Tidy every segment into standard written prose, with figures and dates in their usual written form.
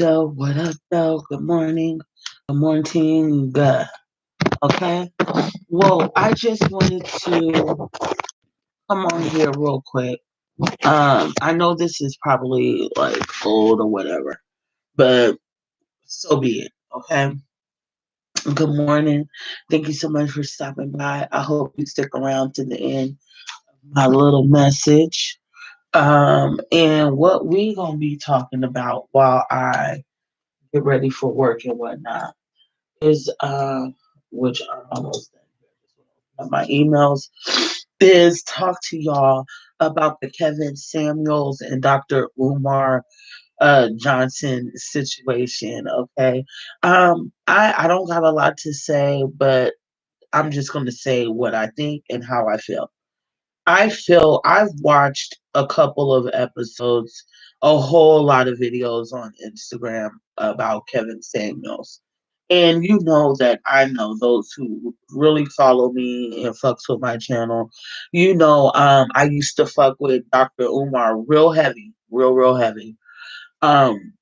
though? What up, though? Good morning. Good morning. Good. Okay. Well, I just wanted to come on here real quick. I know this is probably like old or whatever, but so be it. Okay. Good morning. Thank you so much for stopping by. I hope you stick around to the end of my little message. And what we gonna be talking about while I get ready for work and whatnot is which I'm almost done here. My emails is talk to y'all about the Kevin Samuels and Dr. Umar Johnson situation. Okay. I don't got a lot to say, but I'm just gonna say what I think and how I feel. I feel I've watched a couple of episodes, a whole lot of videos on Instagram about Kevin Samuels. And you know that I know those who really follow me and fucks with my channel. I used to fuck with Dr. Umar real heavy, real heavy. Um,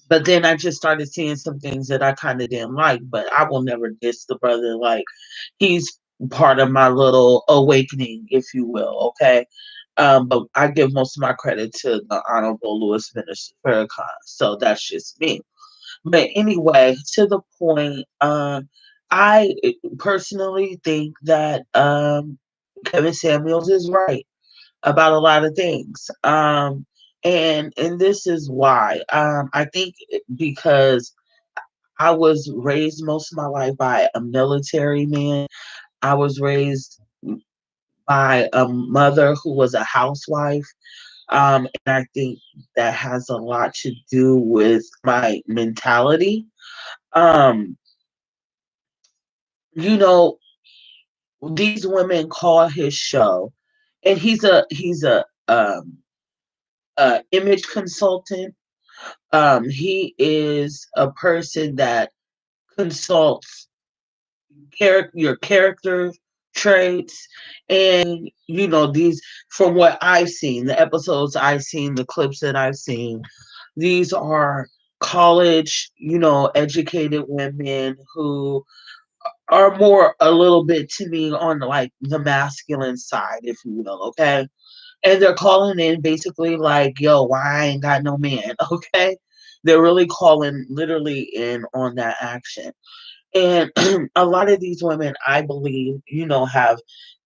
but then I just started seeing some things that I kind of didn't like, but I will never diss the brother. Like, he's part of my little awakening, if you will, okay? But I give most of my credit to the Honorable Louis Minister Farrakhan. So that's just me. But anyway, to the point, I personally think that Kevin Samuels is right about a lot of things. And this is why. I think because I was raised most of my life by a military man. I was raised by a mother who was a housewife. And I think that has a lot to do with my mentality. Um, you know, these women call his show, and he's a image consultant. He is a person that consults your character traits, and these, from what I've seen, the episodes I've seen, the clips that I've seen, these are college, educated women who are more a little bit to me on like the masculine side, if you will, okay? And they're calling in basically like, yo, why I ain't got no man, okay? They're really calling literally in on that action. And a lot of these women, I believe, have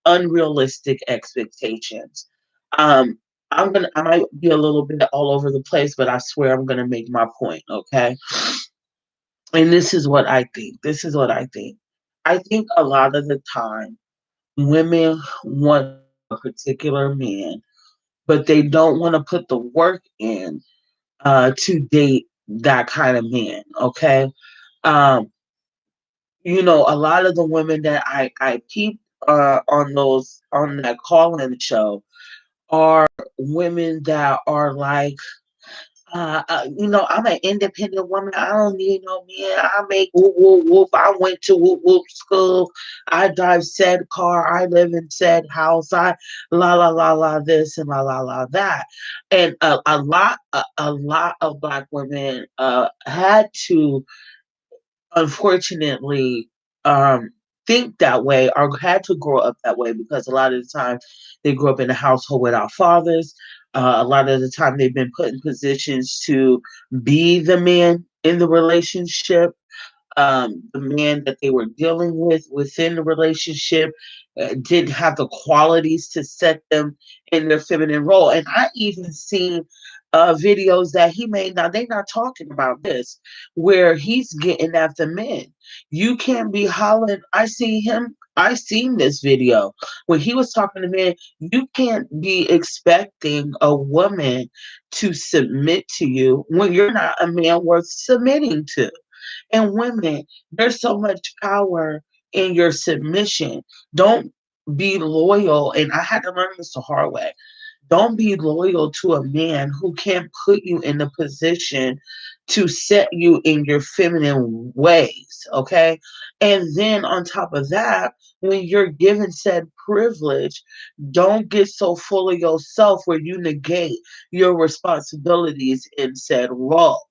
unrealistic expectations. Um, I might be a little bit all over the place, but I swear I'm gonna make my point, okay? And this is what I think. This is what I think. I think a lot of the time women want a particular man, but they don't want to put the work in to date that kind of man. Okay. Um, a lot of the women that I peep on that call in show are women that are like, I'm an independent woman. I don't need no man. I make whoop whoop whoop. I went to whoop whoop school. I drive said car. I live in said house. I la la la la this and la la la that. And a lot of black women had to, unfortunately, um think that way, or had to grow up that way, because a lot of the time they grew up in a household without fathers. A lot of the time they've been put in positions to be the man in the relationship. The man that they were dealing with within the relationship didn't have the qualities to set them in their feminine role. And I even seen videos that he made. Now they're not talking about this, where he's getting at the men. You can't be hollering. I see him. I seen this video when he was talking to men. You can't be expecting a woman to submit to you when you're not a man worth submitting to. And women, there's so much power in your submission. Don't be loyal. And I had to learn this the hard way. Don't be loyal to a man who can't put you in a position to set you in your feminine ways. Okay. And then on top of that, when you're given said privilege, don't get so full of yourself where you negate your responsibilities in said role.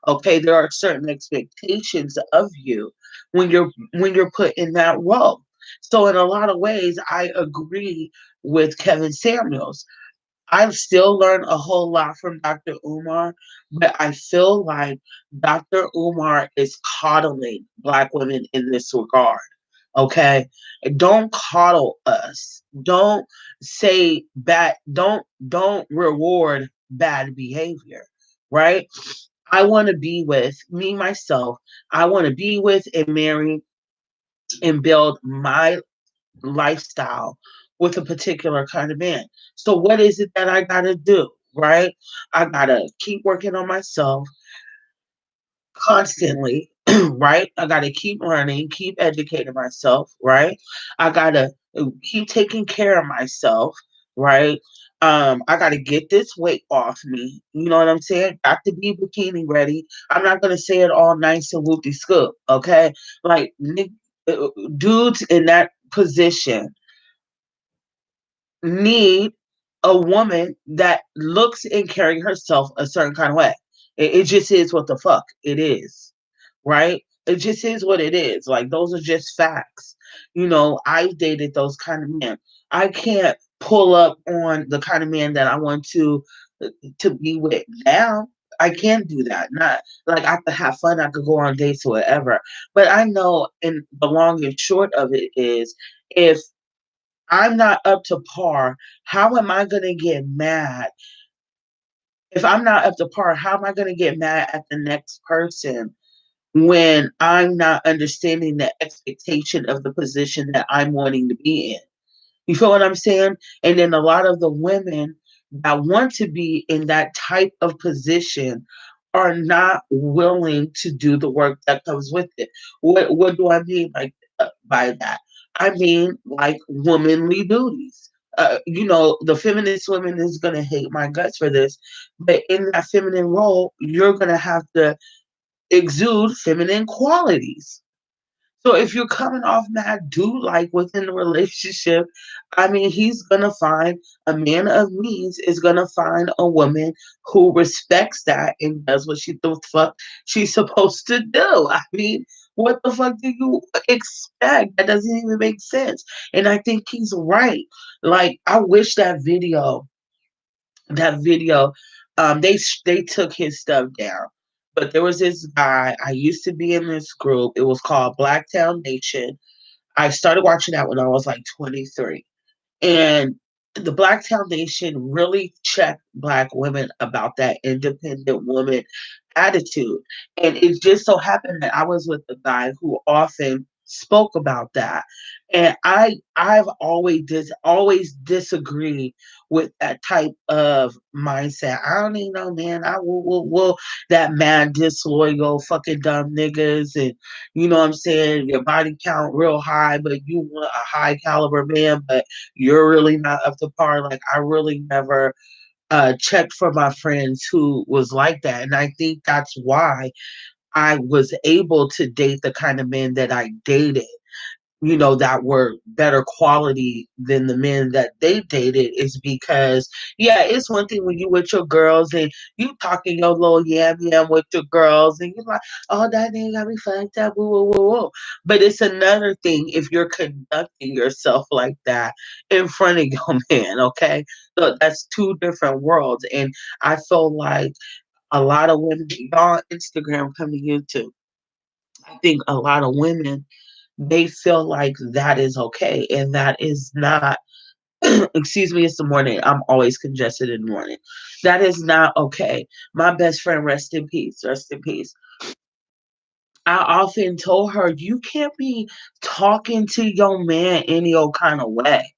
Okay, there are certain expectations of you when you're put in that role. So in a lot of ways, I agree with Kevin Samuels. I still learn a whole lot from Dr. Umar, but I feel like Dr. Umar is coddling Black women in this regard. Okay? Don't coddle us. Don't say bad, don't reward bad behavior, right? I want to be with me myself. I want to be with and marry and build my lifestyle with a particular kind of man. So what is it that I gotta do? Right? I gotta keep working on myself constantly, right? I gotta keep learning, keep educating myself, right? I gotta keep taking care of myself, right? I gotta get this weight off me. You know what I'm saying? Got to be bikini ready. I'm not gonna say it all nice and whoopty scoop, okay? Like dudes in that position need a woman that looks and carry herself a certain kind of way. It just is what the fuck it is, right? It just is what it is. Like those are just facts. I've dated those kind of men. I can't pull up on the kind of man that I want to be with now. I can't do that. Not like I could have fun. I could go on dates or whatever. But I know, and the long and short of it is, if I'm not up to par, how am I going to get mad? If I'm not up to par, how am I going to get mad at the next person when I'm not understanding the expectation of the position that I'm wanting to be in? You feel what I'm saying? And then a lot of the women that want to be in that type of position are not willing to do the work that comes with it. What do I mean by that? I mean like womanly duties. The feminist woman is gonna hate my guts for this, but in that feminine role, you're gonna have to exude feminine qualities. So if you're coming off mad dude like within the relationship, I mean, he's gonna find a man of means is gonna find a woman who respects that and does what she the fuck she's supposed to do. I mean, what the fuck do you expect? That doesn't even make sense. And I think he's right. Like, I wish that video, they took his stuff down. But there was this guy. I used to be in this group. It was called Blacktown Nation. I started watching that when I was like 23. And the Black Foundation really checked Black women about that independent woman attitude. And it just so happened that I was with a guy who often spoke about that. And I've always disagreed with that type of mindset. I don't need no man. I will that mad, disloyal, fucking dumb niggas, and you know what I'm saying, your body count real high, but you want a high caliber man, but you're really not up to par. Like, I really never checked for my friends who was like that. And I think that's why I was able to date the kind of men that I dated, that were better quality than the men that they dated, is because, yeah, it's one thing when you with your girls and you talking your little yam yam with your girls and you're like, oh, that nigga got me fucked up, woo, woo, woo, woo. But it's another thing if you're conducting yourself like that in front of your man, okay? So that's two different worlds. And I feel like a lot of women, y'all, Instagram, come to YouTube. I think a lot of women, they feel like that is okay, and that is not. Excuse me, it's the morning. I'm always congested in the morning. That is not okay. My best friend, rest in peace, rest in peace. I often told her, you can't be talking to your man any old kind of way.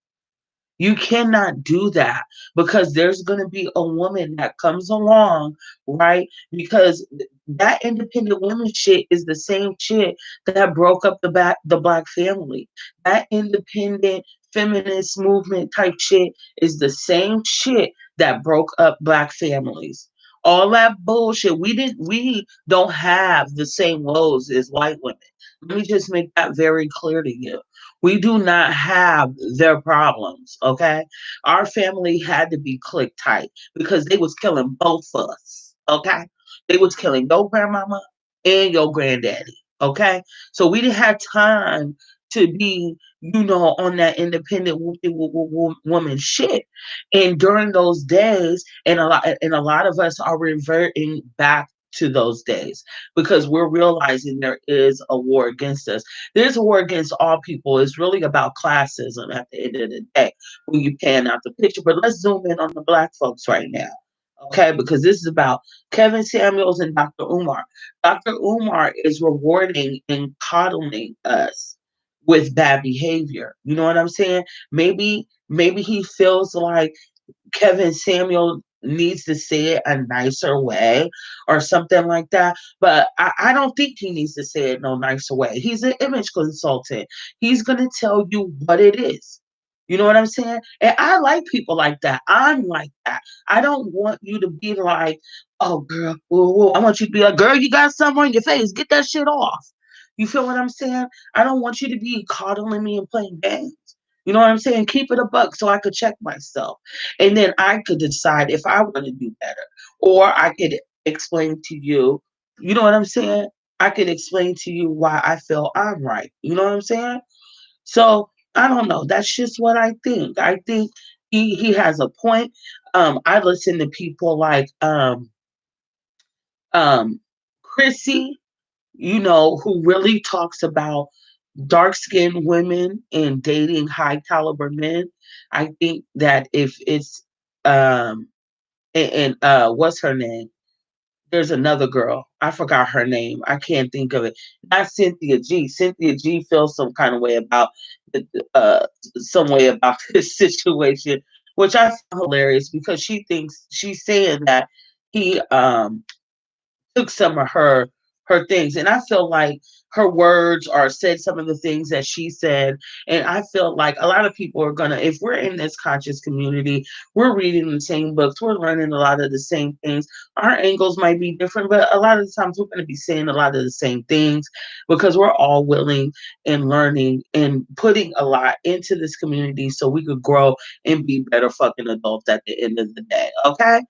You cannot do that, because there's going to be a woman that comes along, right? Because that independent woman shit is the same shit that broke up the black family. That independent feminist movement type shit is the same shit that broke up black families. All that bullshit. We don't have the same woes as white women. Let me just make that very clear to you. We do not have their problems, okay? Our family had to be click tight because they was killing both of us, okay? They was killing your grandmama and your granddaddy. Okay, so we didn't have time to be, on that independent woman shit. And during those days, and a lot of us are reverting back to those days because we're realizing there is a war against us. There's a war against all people. It's really about classism at the end of the day when you pan out the picture. But let's zoom in on the black folks right now. Okay, because this is about Kevin Samuels and Dr. Umar. Dr. Umar is rewarding and coddling us with bad behavior. You know what I'm saying? Maybe he feels like Kevin Samuel needs to say it a nicer way or something like that. But I don't think he needs to say it no nicer way. He's an image consultant. He's going to tell you what it is. You know what I'm saying? And I like people like that. I'm like that. I don't want you to be like, oh, girl, whoa, whoa. I want you to be like, girl, you got something on your face. Get that shit off. You feel what I'm saying? I don't want you to be coddling me and playing games. You know what I'm saying? Keep it a buck so I could check myself. And then I could decide if I want to do better. Or I could explain to you, you know what I'm saying? I could explain to you why I feel I'm right. You know what I'm saying? So I don't know. That's just what I think. I think he has a point. I listen to people like um Chrissy, who really talks about dark skinned women and dating high caliber men. I think that if it's and what's her name? There's another girl. I forgot her name. I can't think of it. Not Cynthia G. Cynthia G feels some kind of way about some way about this situation, which I find hilarious because she thinks she's saying that he took some of her things, and I feel like her words or said some of the things that she said. And I feel like a lot of people are gonna, if we're in this conscious community, we're reading the same books, we're learning a lot of the same things. Our angles might be different, but a lot of the times we're going to be saying a lot of the same things because we're all willing and learning and putting a lot into this community so we could grow and be better fucking adults at the end of the day. Okay,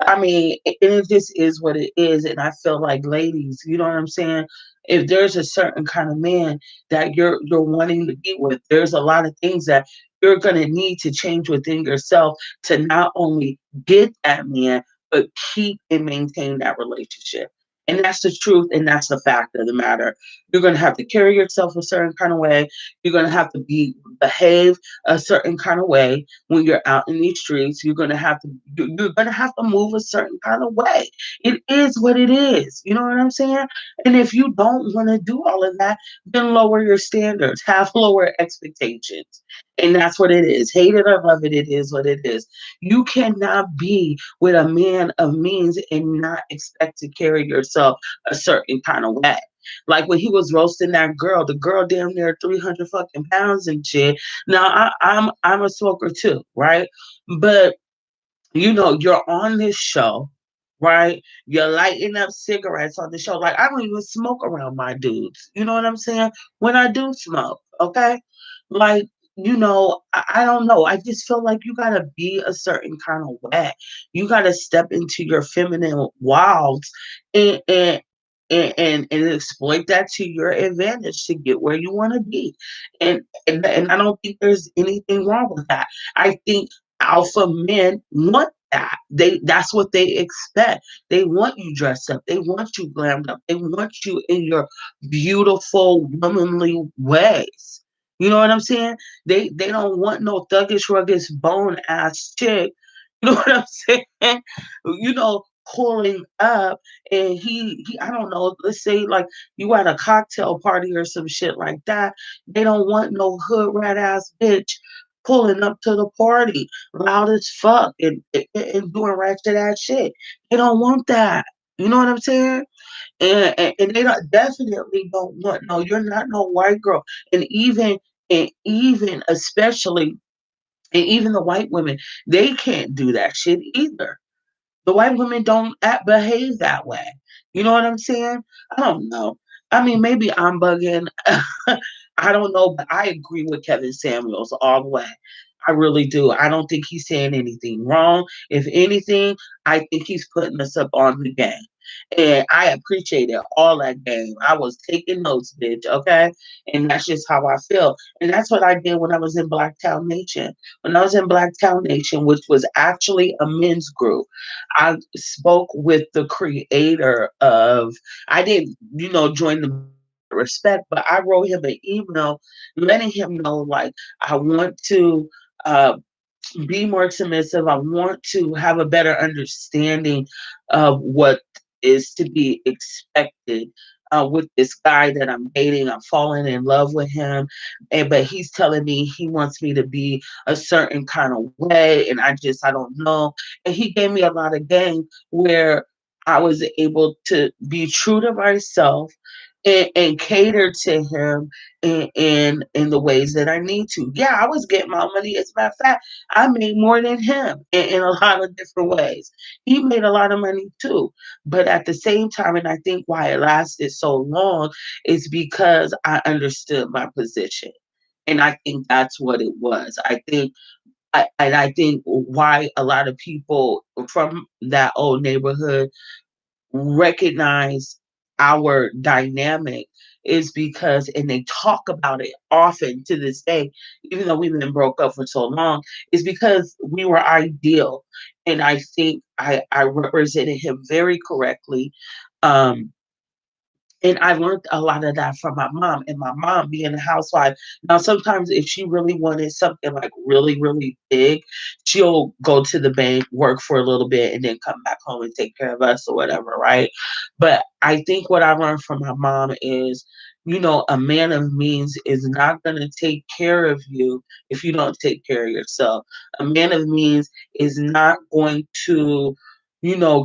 I mean, it just is what it is. And I feel like, ladies, you know what I'm saying? If there's a certain kind of man that you're wanting to be with, there's a lot of things that you're gonna need to change within yourself to not only get that man, but keep and maintain that relationship. And that's the truth, and that's the fact of the matter. You're gonna have to carry yourself a certain kind of way. You're gonna have to behave a certain kind of way when you're out in these streets. You're gonna have to move a certain kind of way. It is what it is. You know what I'm saying? And if you don't want to do all of that, then lower your standards, have lower expectations. And that's what it is. Hate it or love it, it is what it is. You cannot be with a man of means and not expect to carry yourself a certain kind of way. Like when he was roasting that girl, the girl damn near 300 fucking pounds and shit. Now I'm a smoker too, right? But you're on this show, right? You're lighting up cigarettes on the show. Like, I don't even smoke around my dudes. You know what I'm saying? When I do smoke, okay? Like, I don't know. I just feel like you gotta be a certain kind of way. You gotta step into your feminine wilds and and exploit that to your advantage to get where you want to be. And I don't think there's anything wrong with that. I think alpha men want that. That's what they expect. They want you dressed up. They want you glammed up. They want you in your beautiful womanly ways. You know what I'm saying? They don't want no thuggish, ruggish, bone ass chick. You know what I'm saying? Pulling up, and he I don't know, let's say like you at a cocktail party or some shit like that. They don't want no hood rat ass bitch pulling up to the party loud as fuck and doing ratchet ass shit. They don't want that. You know what I'm saying? And they don't, definitely don't want, no, you're not no white girl. And even especially, and even the white women, they can't do that shit either. The white women don't behave that way. You know what I'm saying? I don't know. I mean, maybe I'm bugging. I don't know, but I agree with Kevin Samuels all the way. I really do. I don't think he's saying anything wrong. If anything, I think he's putting us up on the game. And I appreciated all that game. I was taking notes, bitch, okay? And that's just how I feel. And that's what I did when I was in Blacktown Nation. When I was in Blacktown Nation, which was actually a men's group, I spoke with the creator of, I didn't, join the respect, but I wrote him an email letting him know, like, I want to uh, be more submissive. I want to have a better understanding of what is to be expected with this guy that I'm dating. I'm falling in love with him, but he's telling me he wants me to be a certain kind of way, and I don't know. And he gave me a lot of game where I was able to be true to myself and cater to him in the ways that I need to. Yeah, I was getting my money. As a matter of fact, I made more than him in a lot of different ways. He made a lot of money too. But at the same time, and I think why it lasted so long is because I understood my position. And I think that's what it was. I think why a lot of people from that old neighborhood recognize our dynamic is because, and they talk about it often to this day, even though we've been broke up for so long, is because we were ideal. And I think I represented him very correctly. Um, and I learned a lot of that from my mom, and my mom being a housewife. Now, sometimes if she really wanted something like really, really big, she'll go to the bank, work for a little bit, and then come back home and take care of us or whatever, right? But I think what I learned from my mom is, a man of means is not going to take care of you if you don't take care of yourself. A man of means is not going to,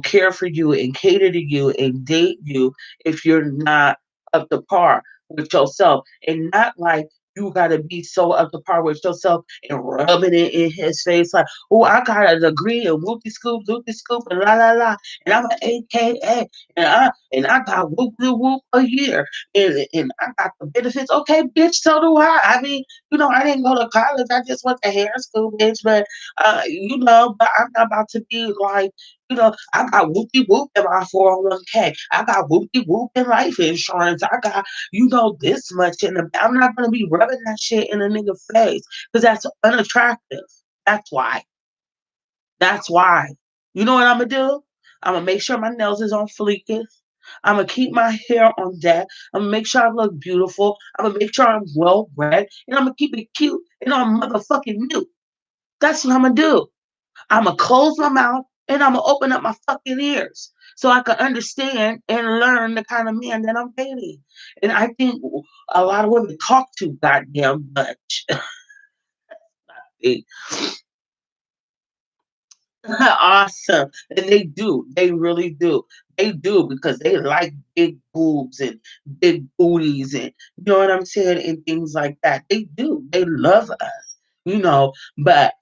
care for you and cater to you and date you if you're not up to par with yourself, and not like you gotta be so up to par with yourself and rubbing it in his face like, oh, I got a degree and whoopty scoop, and la la la, and I'm an AKA, and I got whoop de whoop a year, and I got the benefits. Okay, bitch, so do I. I mean, I didn't go to college. I just went to hair school, bitch. But but I'm not about to be like, I got whoopty whoop in my 401k. I got whoopty whoop in life insurance. I got, this much in the. I'm not gonna be rubbing that shit in a nigga face because that's unattractive. That's why. That's why. You know what I'm gonna do? I'm gonna make sure my nails is on fleekis. I'm gonna keep my hair on deck. I'm gonna make sure I look beautiful. I'm gonna make sure I'm well bred, and I'm gonna keep it cute and on motherfucking mute. That's what I'm gonna do. I'm gonna close my mouth and I'm gonna open up my fucking ears so I can understand and learn the kind of man that I'm dating. And I think a lot of women talk too goddamn much. They- awesome. And they do. They really do. They do because they like big boobs and big booties and you know what I'm saying? And things like that. They do. They love us, but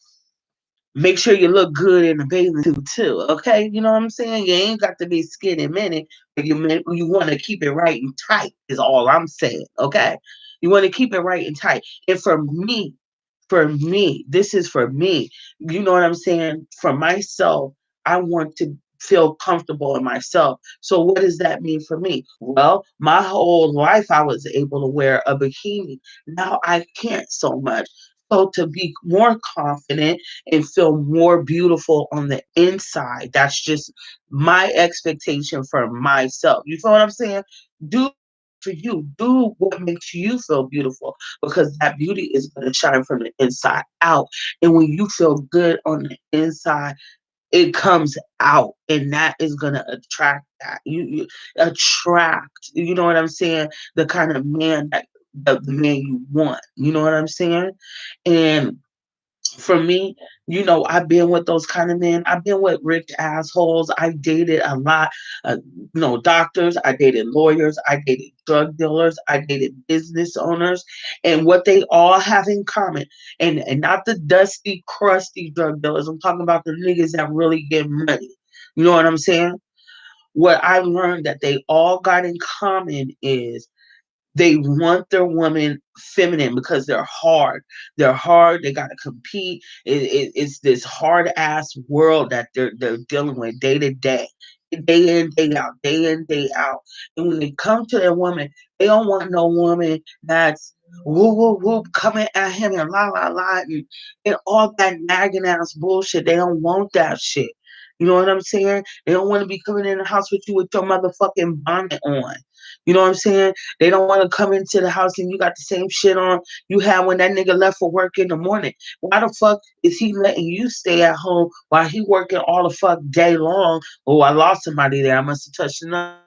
make sure you look good in the bathing suit too, okay? You know what I'm saying? You ain't got to be skinny minute, but you want to keep it right and tight is all I'm saying, okay? You want to keep it right and tight. And for me, this is for me. You know what I'm saying? For myself, I want to feel comfortable in myself. So what does that mean for me? Well, my whole life I was able to wear a bikini. Now I can't so much. So to be more confident and feel more beautiful on the inside, that's just my expectation for myself. You feel what I'm saying? Do for you. Do what makes you feel beautiful because that beauty is going to shine from the inside out. And when you feel good on the inside, it comes out and that is going to attract that. You attract, you know what I'm saying? The kind of man that the man you want. You know what I'm saying? And for me, I've been with those kind of men. I've been with rich assholes. I dated a lot, doctors. I dated lawyers. I dated drug dealers. I dated business owners, and what they all have in common, and not the dusty, crusty drug dealers. I'm talking about the niggas that really get money. You know what I'm saying? What I learned that they all got in common is they want their woman feminine because they're hard. They're hard. They got to compete. It's this hard ass world that they're dealing with day to day. day in, day out, day in, day out. And when they come to their woman, they don't want no woman that's whoop whoop whoop coming at him and la la la and all that nagging ass bullshit. They don't want that shit. You know what I'm saying? They don't want to be coming in the house with you with your motherfucking bonnet on. You know what I'm saying? They don't want to come into the house and you got the same shit on you had when that nigga left for work in the morning. Why the fuck is he letting you stay at home while he working all the fuck day long? Oh, I lost somebody there. I must have touched another.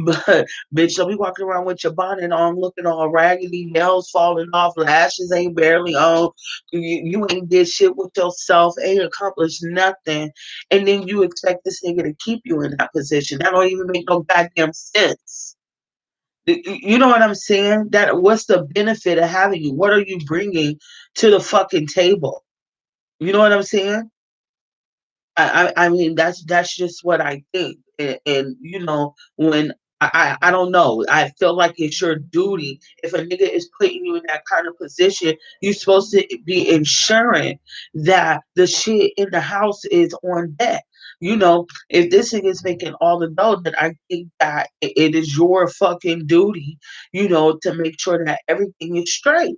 But bitch, don't be walking around with your bonnet on, looking all raggedy, nails falling off, lashes ain't barely on. You ain't did shit with yourself, ain't accomplished nothing, and then you expect this nigga to keep you in that position. That don't even make no goddamn sense. You know what I'm saying? That what's the benefit of having you? What are you bringing to the fucking table? You know what I'm saying? I mean that's just what I think, and you know when I don't know. I feel like it's your duty if a nigga is putting you in that kind of position. You're supposed to be ensuring that the shit in the house is on deck. You know, if this nigga is making all the dough, then I think that it is your fucking duty, you know, to make sure that everything is straight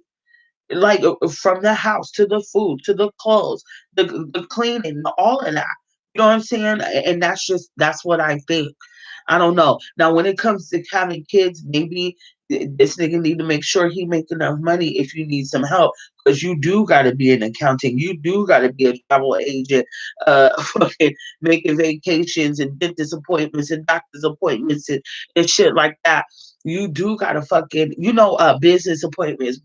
like from the house to the food to the clothes, the cleaning, all of that. You know what I'm saying? And that's what I think. I don't know. Now, when it comes to having kids, maybe this nigga need to make sure he make enough money if you need some help, because you do got to be an accountant, you do got to be a travel agent, fucking making vacations and dentist appointments and doctor's appointments and shit like that. You do gotta fucking, you know, business appointments,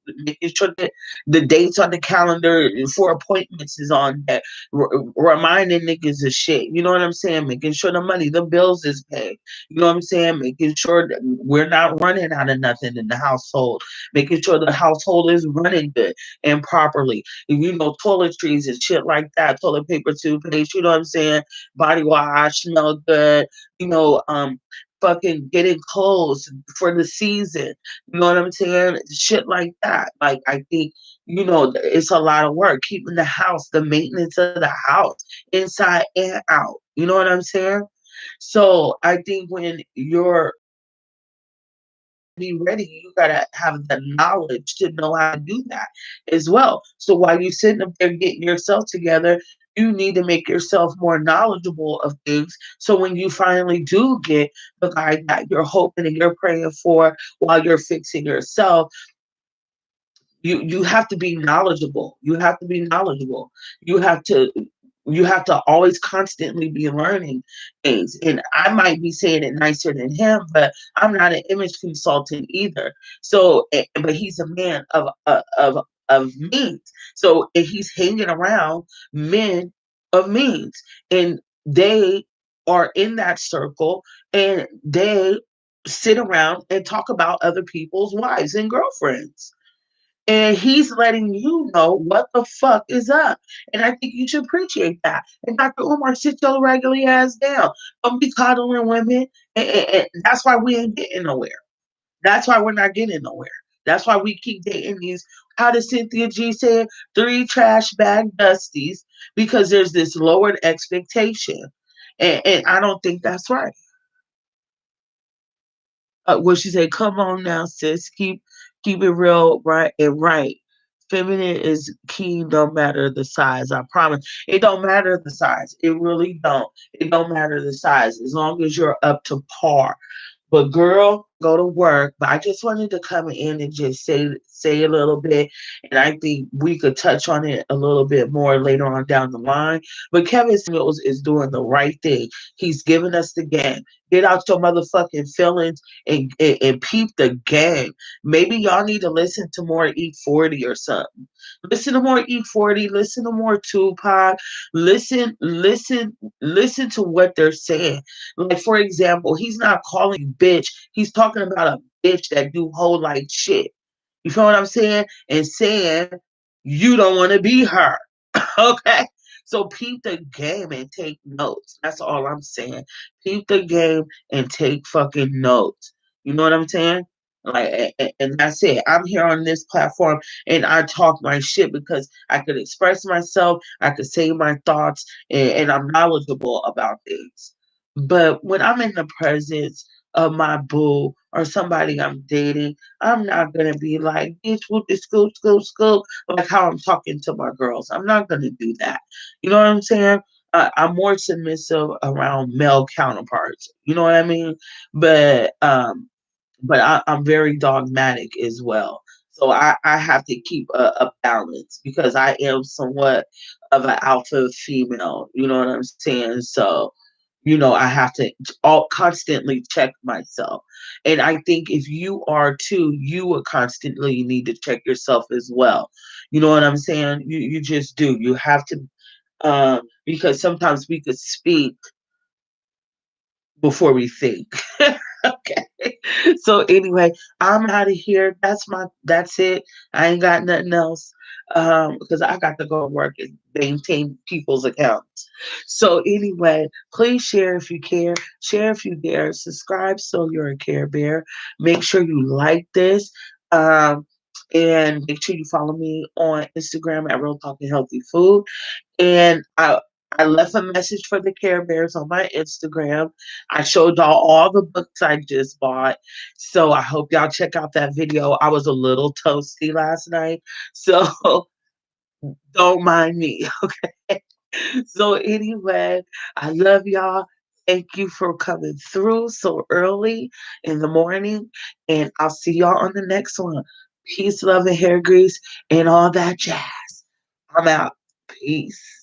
making sure that the dates on the calendar for appointments is on that, reminding niggas of shit. You know what I'm saying? Making sure the money, the bills is paid. You know what I'm saying? Making sure that we're not running out of nothing in the household. Making sure the household is running good and properly. You know, toiletries and shit like that, toilet paper, toothpaste. You know what I'm saying? Body wash, smell good. You know, fucking getting clothes for the season. You know what I'm saying? Shit like that. Like I think, you know, it's a lot of work keeping the house, the maintenance of the house, inside and out. You know what I'm saying? So I think when you're be ready, you gotta have the knowledge to know how to do that as well. So while you're sitting up there getting yourself together, you need to make yourself more knowledgeable of things. So when you finally do get the guy that you're hoping and you're praying for while you're fixing yourself, you have to be knowledgeable. You have to be knowledgeable. You have to you have to always constantly be learning things. And I might be saying it nicer than him, but I'm not an image consultant either. So, but he's a man of means. So, if he's hanging around men of means, and they are in that circle, and they sit around and talk about other people's wives and girlfriends, and he's letting you know what the fuck is up. And I think you should appreciate that. And Dr. Umar, sit your regular ass down. Don't be coddling women. And that's why we ain't getting nowhere. That's why we're not getting nowhere. That's why we keep dating these, how does Cynthia G say it? Three trash bag dusties, because there's this lowered expectation. And I don't think that's right. What she said, come on now, sis. Keep it real, right and right. Feminine is key no matter the size. I promise. It don't matter the size. It really don't. It don't matter the size. As long as you're up to par. But girl, go to work. But I just wanted to come in and just say a little bit, and I think we could touch on it a little bit more later on down the line. But Kevin Samuels is doing the right thing. He's giving us the game. Get out your motherfucking feelings and peep the game. Maybe y'all need to listen to more E40 or something. Listen to more E40. Listen to more Tupac. Listen to what they're saying. Like, for example, he's not calling you bitch. He's talking about a bitch that do whole like shit. You feel what I'm saying? And saying you don't want to be her. Okay? So peep the game and take notes. That's all I'm saying. Peep the game and take fucking notes. You know what I'm saying? Like, and that's it. I'm here on this platform and I talk my shit because I could express myself, I could say my thoughts, and I'm knowledgeable about things. But when I'm in the presence of my boo or somebody I'm dating, I'm not gonna be like, bitch, whoop the scoop, scoop, scoop, like how I'm talking to my girls. I'm not gonna do that. You know what I'm saying? I'm more submissive around male counterparts. You know what I mean? But I'm very dogmatic as well. So I have to keep a balance because I am somewhat of an alpha female. You know what I'm saying? So I have to all constantly check myself. And I think if you are too, you will constantly need to check yourself as well. You know what I'm saying? You just do. You have to because sometimes we could speak before we think. Okay. So anyway, I'm out of here. That's it. I ain't got nothing else. Because I got to go to work and maintain people's accounts. So anyway, please share if you care, share if you dare, subscribe so you're a Care Bear. Make sure you like this. Um and make sure you follow me on Instagram at Real Talking Healthy Food. And I left a message for the Care Bears on my Instagram. I showed y'all all the books I just bought. So I hope y'all check out that video. I was a little toasty last night. So don't mind me. So anyway, I love y'all. Thank you for coming through so early in the morning. And I'll see y'all on the next one. Peace, love, and hair grease, and all that jazz. I'm out. Peace.